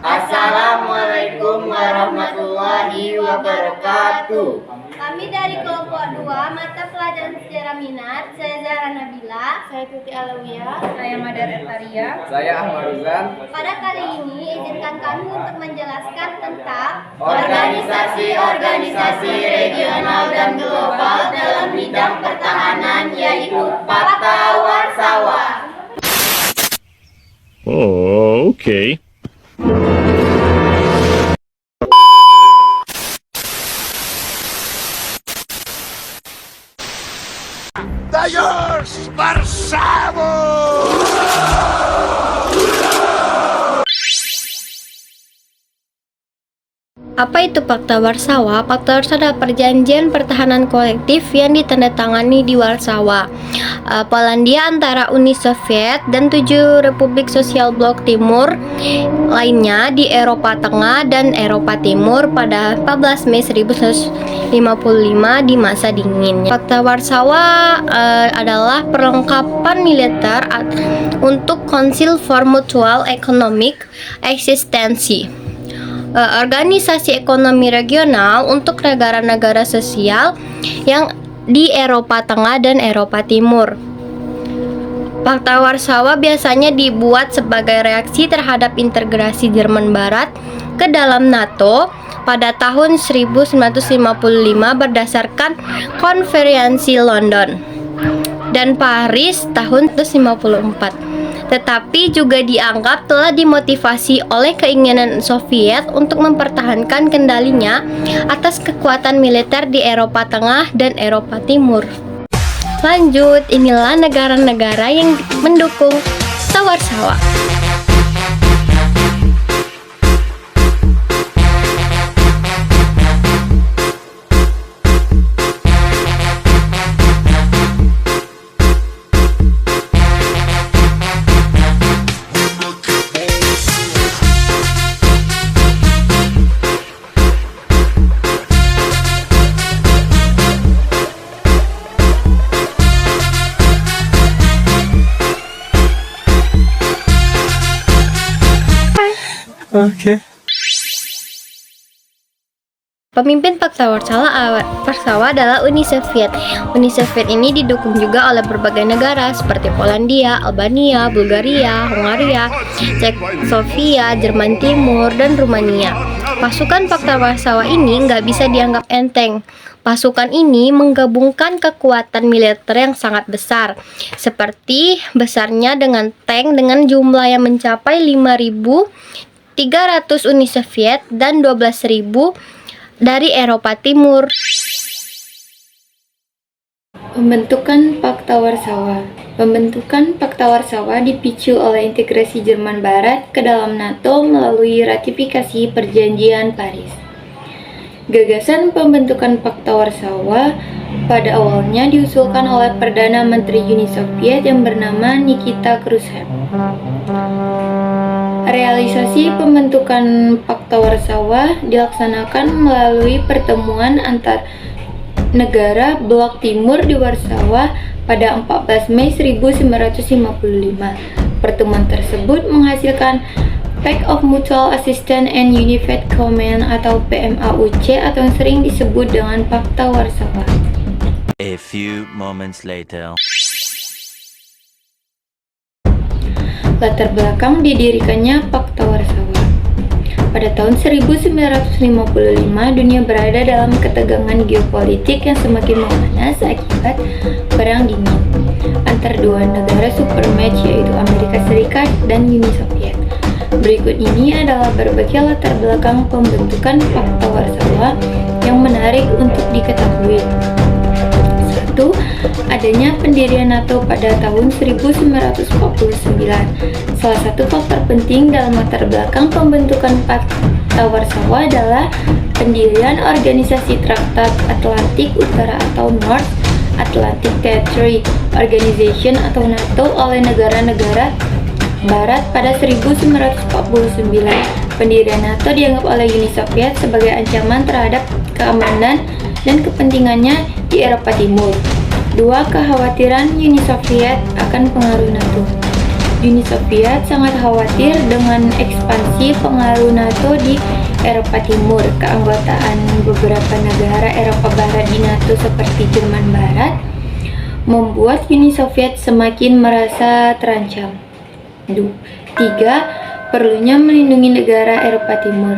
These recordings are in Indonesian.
Assalamualaikum warahmatullahi wabarakatuh. Kami dari kelompok 2 mata pelajaran sejarah minat. Saya Zahra Nabila, saya Tuti Alawiyah, Saya Madar Etaria. Saya Ahmad Ruzan. Pada kali ini izinkan kami untuk menjelaskan tentang Organisasi-organisasi regional dan global dalam bidang pertahanan, yaitu Fakta Warsawa. Oh, okay. Dajos Warszawa! Apa itu Fakta Warsawa? Fakta Warsawa adalah perjanjian pertahanan kolektif yang ditandatangani di Warsawa, Polandia antara Uni Soviet dan 7 Republik Sosial Blok Timur lainnya di Eropa Tengah dan Eropa Timur pada 14 Mei 1955 di masa dingin. Fakta Warsawa adalah perlengkapan militer untuk Council for Mutual Economic Existence, organisasi ekonomi regional untuk negara-negara sosial yang di Eropa Tengah dan Eropa Timur. Fakta Warsawa biasanya dibuat sebagai reaksi terhadap integrasi Jerman Barat ke dalam NATO pada tahun 1955 berdasarkan Konferensi London dan Paris tahun 1954. Tetapi juga dianggap telah dimotivasi oleh keinginan Soviet untuk mempertahankan kendalinya atas kekuatan militer di Eropa Tengah dan Eropa Timur. Lanjut, inilah negara-negara yang mendukung Fakta Warsawa. Pemimpin Fakta Warsawa adalah Uni Soviet. Uni Soviet ini didukung juga oleh berbagai negara seperti Polandia, Albania, Bulgaria, Hungaria, Czechoslovakia, Jerman Timur, dan Rumania. Pasukan Fakta Warsawa ini nggak bisa dianggap enteng. Pasukan ini menggabungkan kekuatan militer yang sangat besar, seperti besarnya dengan tank dengan jumlah yang mencapai 5.300 Uni Soviet dan 12.000 dari Eropa Timur. Pembentukan Fakta Warsawa. Pembentukan Fakta Warsawa dipicu oleh integrasi Jerman Barat ke dalam NATO melalui ratifikasi Perjanjian Paris. Gagasan pembentukan Fakta Warsawa pada awalnya diusulkan oleh Perdana Menteri Uni Soviet yang bernama Nikita Khrushchev. Realisasi pembentukan Fakta Warsawa dilaksanakan melalui pertemuan antar negara Blok Timur di Warsawa pada 14 Mei 1955. Pertemuan tersebut menghasilkan Pact of Mutual Assistance and Unified Command atau PMAUC atau yang sering disebut dengan Fakta Warsawa. A few moments later. Latar belakang didirikannya Fakta Warsawa. Pada tahun 1955, dunia berada dalam ketegangan geopolitik yang semakin memanas akibat Perang Dingin antar dua negara supermatch yaitu Amerika Serikat dan Uni Soviet. Berikut ini adalah berbagai latar belakang pembentukan Fakta Warsawa yang menarik untuk diketahui. 1. Adanya pendirian NATO pada tahun 1949. Salah satu faktor penting dalam latar belakang pembentukan Fakta Warsawa adalah pendirian Organisasi Traktat Atlantik Utara atau North Atlantic Treaty Organization atau NATO oleh negara-negara Barat pada 1949. Pendirian NATO dianggap oleh Uni Soviet sebagai ancaman terhadap keamanan dan kepentingannya di Eropa Timur. 2. Kekhawatiran Uni Soviet akan pengaruh NATO. Uni Soviet sangat khawatir dengan ekspansi pengaruh NATO di Eropa Timur. Keanggotaan beberapa negara Eropa Barat di NATO seperti Jerman Barat membuat Uni Soviet semakin merasa terancam. 3. Perlunya melindungi negara Eropa Timur.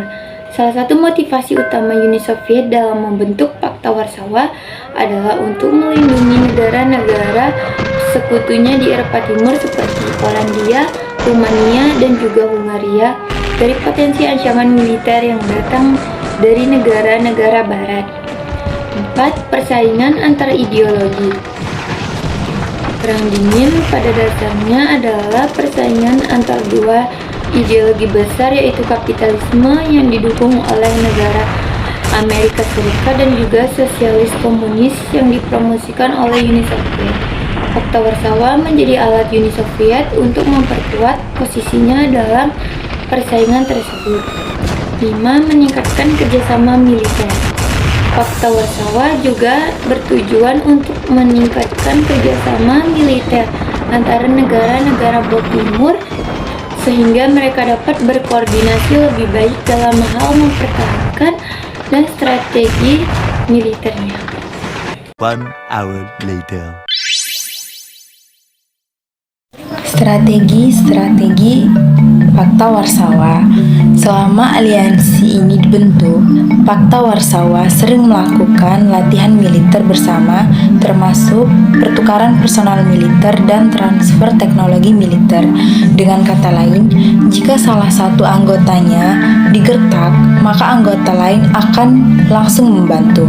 Salah satu motivasi utama Uni Soviet dalam membentuk Pakta Warsawa adalah untuk melindungi negara-negara sekutunya di Eropa Timur seperti Polandia, Rumania, dan juga Hungaria dari potensi ancaman militer yang datang dari negara-negara barat. 4. Persaingan antar ideologi. Perang dingin pada dasarnya adalah persaingan antar dua ideologi besar, yaitu kapitalisme yang didukung oleh negara Amerika Serikat dan juga sosialis komunis yang dipromosikan oleh Uni Soviet. Pakta Warsawa menjadi alat Uni Soviet untuk memperkuat posisinya dalam persaingan tersebut. 5. Meningkatkan kerjasama militer. Pakta Warsawa juga bertujuan untuk meningkatkan kerjasama militer antara negara-negara blok timur sehingga mereka dapat berkoordinasi lebih baik dalam hal mempertahankan dan strategi militernya. 1 hour later. Strategi Pakta Warsawa. Selama aliansi ini dibentuk, Pakta Warsawa sering melakukan latihan militer bersama, termasuk pertukaran personal militer dan transfer teknologi militer. Dengan kata lain, jika salah satu anggotanya digertak, maka anggota lain akan langsung membantu,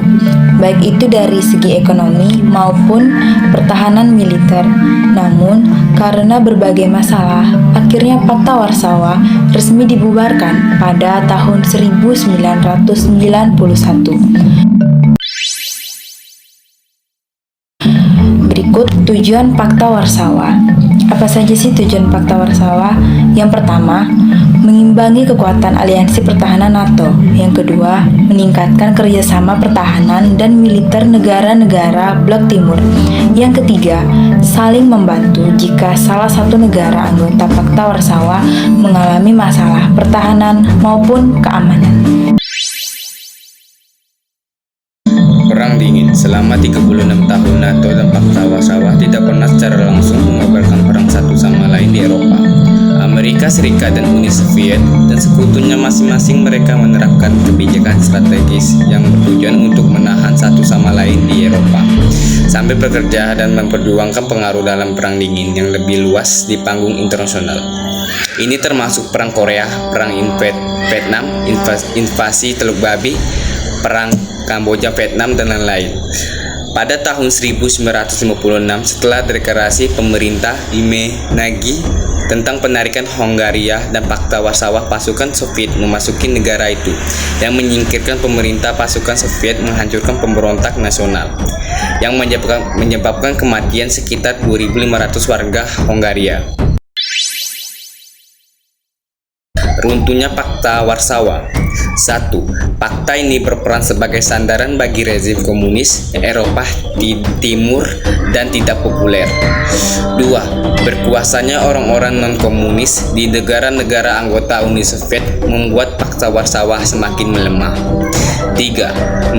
baik itu dari segi ekonomi maupun pertahanan militer. Namun, karena berbagai masalah, akhirnya Pakta Warsawa resmi dibubarkan pada tahun 1991. Berikut tujuan Pakta Warsawa. Apa saja sih tujuan Pakta Warsawa? Yang pertama, mengimbangi kekuatan aliansi pertahanan NATO. Yang kedua, meningkatkan kerjasama pertahanan dan militer negara-negara blok timur. Yang ketiga, saling membantu jika salah satu negara anggota Pakta Warsawa mengalami masalah pertahanan maupun keamanan. Perang dingin selama 36 tahun NATO dan Pakta Warsawa tidak pernah secara langsung mengabarkan perang satu sama lain di Eropa. Amerika Serikat dan Uni Soviet dan sekutunya masing-masing mereka menerapkan kebijakan strategis yang bertujuan untuk menahan satu sama lain di Eropa, sambil bekerja dan memperjuangkan pengaruh dalam perang dingin yang lebih luas di panggung internasional. Ini termasuk perang Korea, perang Vietnam, invasi Teluk Babi, perang Kamboja, Vietnam, dan lain-lain. Pada tahun 1956, setelah deklarasi pemerintah Ime Nagy tentang penarikan Hongaria dan Pakta Warsawa, pasukan Soviet memasuki negara itu, yang menyingkirkan pemerintah pasukan Soviet menghancurkan pemberontak nasional, yang menyebabkan kematian sekitar 2.500 warga Hongaria. Runtuhnya Pakta Warsawa. 1. Pakta ini berperan sebagai sandaran bagi rezim komunis Eropa di timur dan tidak populer. 2. Berkuasanya orang-orang non-komunis di negara-negara anggota Uni Soviet membuat Pakta Warsawa semakin melemah. 3.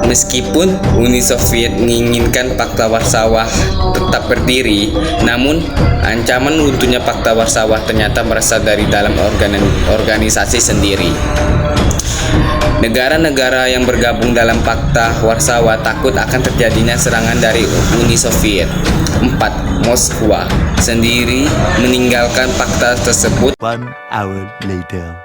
Meskipun Uni Soviet menginginkan Pakta Warsawa tetap berdiri, namun ancaman runtuhnya Pakta Warsawa ternyata berasal dari dalam organisasi sendiri. Negara-negara yang bergabung dalam Pakta Warsawa takut akan terjadinya serangan dari Uni Soviet. 4. Moskwa sendiri meninggalkan pakta tersebut. 1 hour later.